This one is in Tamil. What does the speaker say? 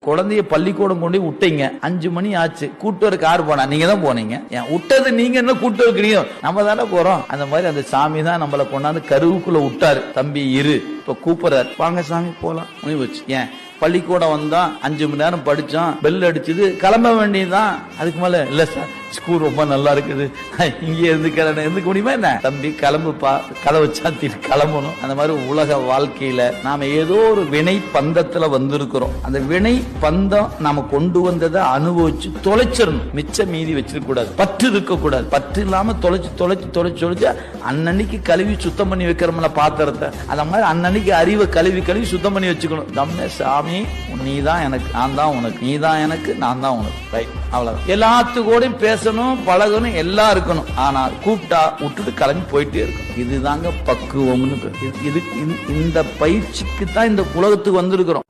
குழந்தைய பள்ளிக்கூடம் கொண்டு விட்டீங்க, 5 மணி ஆச்சு, கூட்டு வர கார் போனா நீங்க தான் போனீங்க. விட்டது நீங்க என்ன கூட்டு வைக்கிறீங்க? நம்ம தானே போறோம். அந்த மாதிரி அந்த சாமி தான் நம்மள கொண்டாந்து கருவுக்குள்ள விட்டாரு. தம்பி இரு, இப்ப கூப்பிடுறாரு, வாங்க சாமி போலாம். வச்சு ஏன் பள்ளிக்கூடம் வந்தா 5 மணி நேரம் படிச்சோம், பெல் அடிச்சது, கிளம்ப வேண்டியதுதான். அதுக்கு மேல இல்ல சார் ஸ்கூல் ரொம்ப நல்லா இருக்குது, இங்கே இருந்துக்க முடியுமா என்ன? தம்பி கிளம்புப்பா, கதவை சாத்திட்டு கிளம்பணும். அந்த மாதிரி உலக வாழ்க்கையில நாம ஏதோ ஒரு வினை பந்தத்துல வந்திருக்கிறோம். அந்த வினை பந்தம் நாம கொண்டு வந்ததை அனுபவிச்சு தொலைச்சிடணும். மிச்ச மீதி வச்சிருக்க கூடாது, பற்று இருக்க கூடாது. பற்று இல்லாம தொலைச்சு அன்னன்னைக்கு கழுவி சுத்தம் பண்ணி வைக்கிறோம்ல பாத்திரத்தை, அந்த மாதிரி அன்னன்னைக்கு அறிவை கழுவி சுத்தம் பண்ணி வச்சுக்கணும். நம்ம சாமி நீதான் எனக்கு, நான் தான் உனக்கு, நீதான் எனக்கு, நான் தான் உனக்கு. ரைட், அவ்வளவுதான். எல்லாத்துக்கூடையும் பேசணும், பழகணும், எல்லாம் இருக்கணும். ஆனா கூப்பிட்டா விட்டுட்டு கிளம்பி போயிட்டே இருக்கும். இதுதாங்க பக்குவம்னு. இந்த பயிற்சிக்கு தான் இந்த உலகத்துக்கு வந்திருக்கிறோம்.